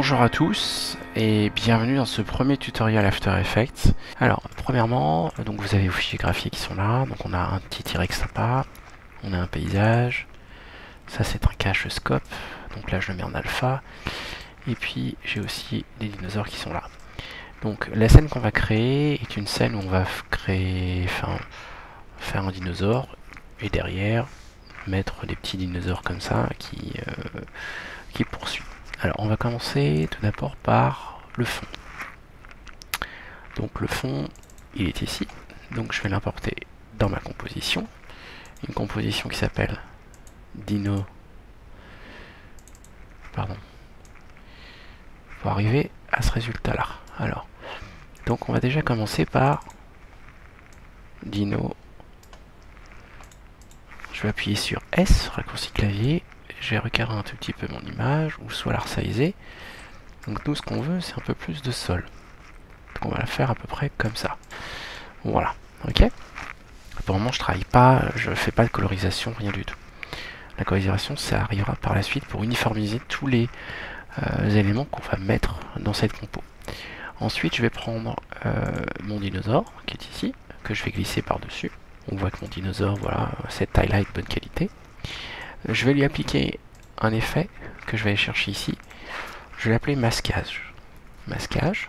Bonjour à tous et bienvenue dans ce premier tutoriel After Effects. Alors premièrement, donc vous avez vos fichiers graphiques qui sont là, donc on a un petit T-Rex sympa, on a un paysage, ça c'est un cache scope, donc là je le mets en alpha, et puis j'ai aussi des dinosaures qui sont là. Donc la scène qu'on va créer est une scène où on va créer, faire un dinosaure et derrière mettre des petits dinosaures comme ça qui poursuivent. Alors on va commencer tout d'abord par le fond. Donc le fond il est ici, donc je vais l'importer dans ma composition, une composition qui s'appelle Dino, pour arriver à ce résultat là. Alors donc on va déjà commencer par Dino, je vais appuyer sur S, raccourci clavier, je vais recadrer un tout petit peu mon image, ou soit la resizer. Donc nous ce qu'on veut c'est un peu plus de sol. Donc on va la faire à peu près comme ça. Voilà, ok. Pour le moment je travaille pas, je fais pas de colorisation, rien du tout. La colorisation ça arrivera par la suite pour uniformiser tous les éléments qu'on va mettre dans cette compo. Ensuite je vais prendre mon dinosaure qui est ici, que je vais glisser par dessus. On voit que mon dinosaure, voilà, cette highlight bonne qualité. Je vais lui appliquer un effet que je vais aller chercher ici. Je vais l'appeler masquage. Masquage.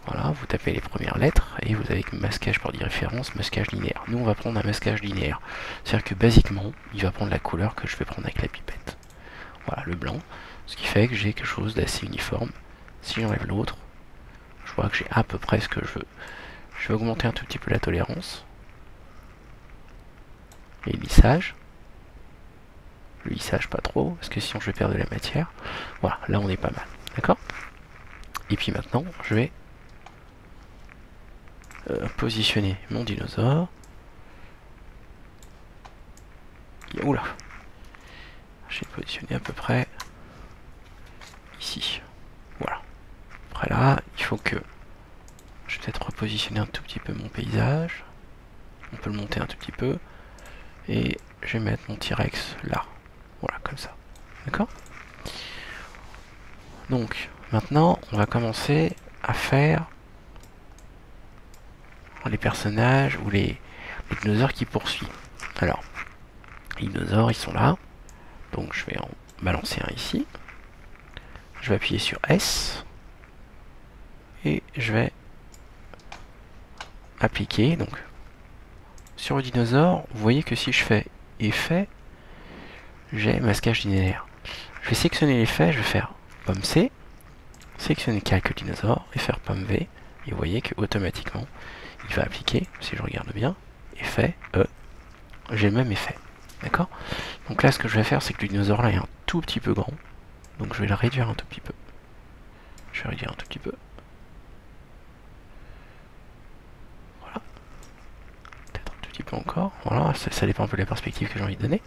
Voilà, vous tapez les premières lettres et vous avez masquage par référence, masquage linéaire. Nous on va prendre un masquage linéaire. C'est-à-dire que basiquement, il va prendre la couleur que je vais prendre avec la pipette. Voilà, le blanc. Ce qui fait que j'ai quelque chose d'assez uniforme. Si j'enlève l'autre, je vois que j'ai à peu près ce que je veux. Je vais augmenter un tout petit peu la tolérance. Et le lissage. Le lissage pas trop, parce que sinon je vais perdre de la matière. Voilà, là on est pas mal. D'accord? Et puis maintenant, je vais positionner mon dinosaure. Oula! Je vais le positionner à peu près ici. Voilà. Après là, il faut que je vais peut-être repositionner un tout petit peu mon paysage. On peut le monter un tout petit peu. Et je vais mettre mon T-Rex là. Voilà, comme ça. D'accord? Donc, maintenant, on va commencer à faire les personnages ou les dinosaures qui poursuivent. Alors, les dinosaures, ils sont là. Donc, je vais en balancer un ici. Je vais appuyer sur S. Et je vais appliquer. Donc, sur le dinosaure, vous voyez que si je fais effet, j'ai masquage linéaire. Je vais sélectionner l'effet, je vais faire pomme C, sélectionner calque dinosaure et faire pomme V. Et vous voyez que automatiquement, il va appliquer, si je regarde bien, effet E. J'ai le même effet. D'accord? Donc là, ce que je vais faire, c'est que le dinosaure là est un tout petit peu grand. Donc je vais le réduire un tout petit peu. Je vais réduire un tout petit peu. Voilà. Peut-être un tout petit peu encore. Voilà, ça dépend un peu de la perspective que j'ai envie de donner.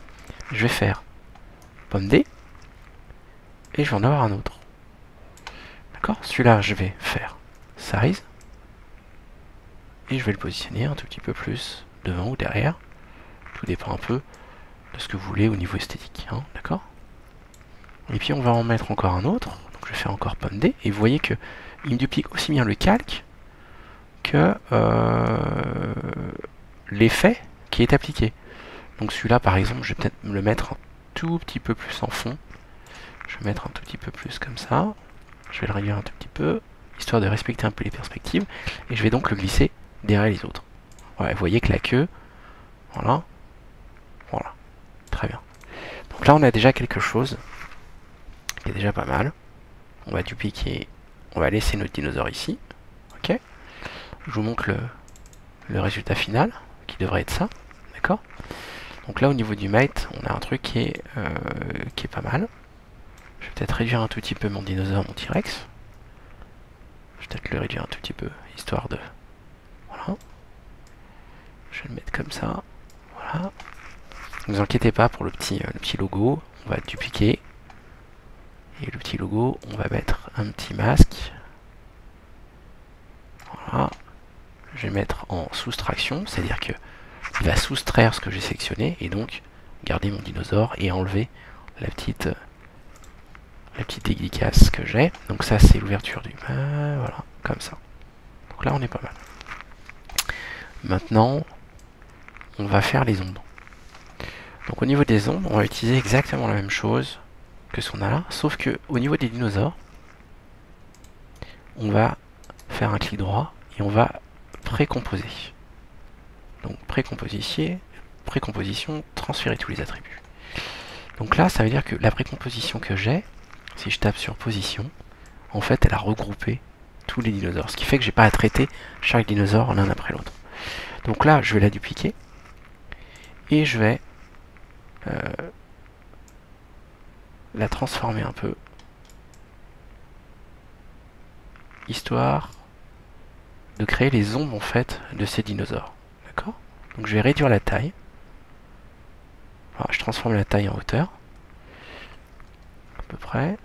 Je vais faire pomme D. Et je vais en avoir un autre. D'accord? Celui-là, je vais faire size. Et je vais le positionner un tout petit peu plus devant ou derrière. Tout dépend un peu de ce que vous voulez au niveau esthétique. Hein, d'accord? Et puis on va en mettre encore un autre. Donc je vais faire encore pomme D. Et vous voyez que il me duplique aussi bien le calque que l'effet qui est appliqué. Donc celui-là par exemple, je vais peut-être me le mettre un tout petit peu plus en fond. Je vais mettre un tout petit peu plus comme ça. Je vais le réduire un tout petit peu, histoire de respecter un peu les perspectives. Et je vais donc le glisser derrière les autres. Voilà, vous voyez que la queue, voilà, voilà, très bien. Donc là on a déjà quelque chose qui est déjà pas mal. On va dupliquer, on va laisser notre dinosaure ici. Ok. Je vous montre le résultat final, qui devrait être ça. D'accord. Donc là au niveau du mate, on a un truc qui est pas mal. Je vais peut-être réduire un tout petit peu mon dinosaure, mon T-Rex. Je vais peut-être le réduire un tout petit peu, histoire de... Voilà. Je vais le mettre comme ça. Voilà. Ne vous inquiétez pas pour le petit logo. On va dupliquer. Et le petit logo, on va mettre un petit masque. Voilà. Je vais mettre en soustraction, c'est-à-dire que il va soustraire ce que j'ai sélectionné et donc garder mon dinosaure et enlever la petite la petite dédicace que j'ai. Donc ça c'est l'ouverture du voilà, comme ça. Donc là on est pas mal. Maintenant, on va faire les ombres. Donc au niveau des ombres, on va utiliser exactement la même chose que ce qu'on a là, sauf que au niveau des dinosaures, on va faire un clic droit et on va précomposer. Donc précomposition, transférer tous les attributs. Donc là, ça veut dire que la précomposition que j'ai, si je tape sur position, en fait, elle a regroupé tous les dinosaures. Ce qui fait que j'ai pas à traiter chaque dinosaure l'un après l'autre. Donc là, je vais la dupliquer. Et je vais la transformer un peu. Histoire de créer les ombres, en fait, de ces dinosaures. D'accord? Donc je vais réduire la taille. Voilà, je transforme la taille en hauteur. À peu près.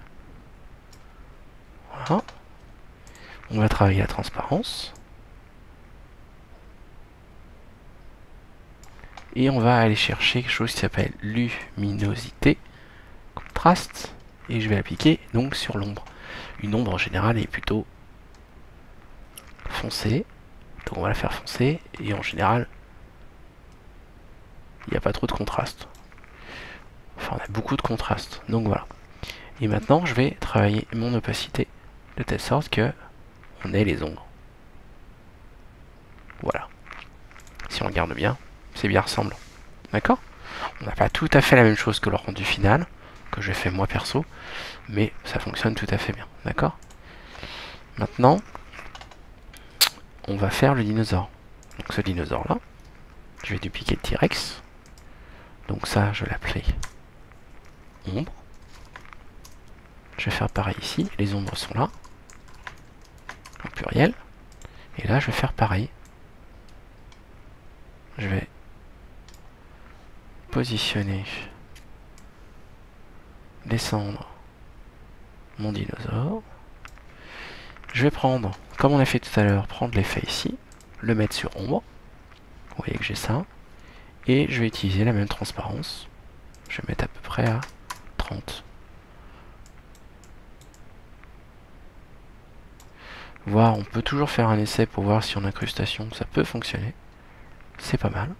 Voilà. On va travailler la transparence. Et on va aller chercher quelque chose qui s'appelle luminosité, contraste, et je vais appliquer donc sur l'ombre. Une ombre en général est plutôt foncée, donc on va la faire foncer, et en général, il n'y a pas trop de contraste. Enfin, on a beaucoup de contraste, donc voilà. Et maintenant, je vais travailler mon opacité de telle sorte que on ait les ombres. Voilà. Si on regarde bien, c'est bien ressemblant. D'accord? On n'a pas tout à fait la même chose que le rendu final, que j'ai fait moi perso, mais ça fonctionne tout à fait bien. D'accord? Maintenant, on va faire le dinosaure. Donc ce dinosaure-là, je vais dupliquer le T-Rex. Donc ça, je vais l'appeler ombre. Je vais faire pareil ici. Les ombres sont là, en pluriel. Et là, je vais faire pareil. Je vais positionner, descendre mon dinosaure. Je vais prendre, comme on a fait tout à l'heure, prendre l'effet ici, le mettre sur ombre. Vous voyez que j'ai ça. Et je vais utiliser la même transparence. Je vais mettre à peu près à 30. Voir, on peut toujours faire un essai pour voir si en incrustation ça peut fonctionner. C'est pas mal.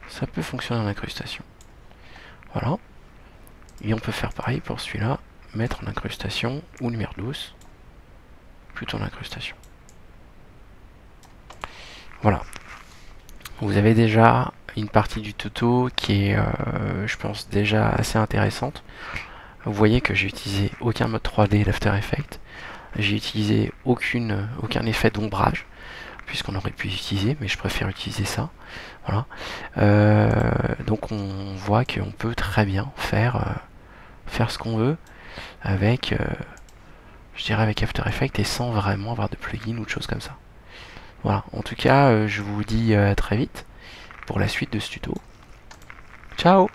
Ça peut fonctionner en incrustation. Voilà. Et on peut faire pareil pour celui-là. Mettre en incrustation ou lumière douce. Plutôt en incrustation. Voilà. Vous avez déjà une partie du tuto qui est, je pense, déjà assez intéressante. Vous voyez que j'ai utilisé aucun mode 3D d'After Effects. J'ai utilisé aucun effet d'ombrage, puisqu'on aurait pu utiliser, mais je préfère utiliser ça. Voilà. Donc on voit qu'on peut très bien faire ce qu'on veut avec, je dirais avec After Effects et sans vraiment avoir de plugin ou de choses comme ça. Voilà. En tout cas, je vous dis à très vite pour la suite de ce tuto. Ciao!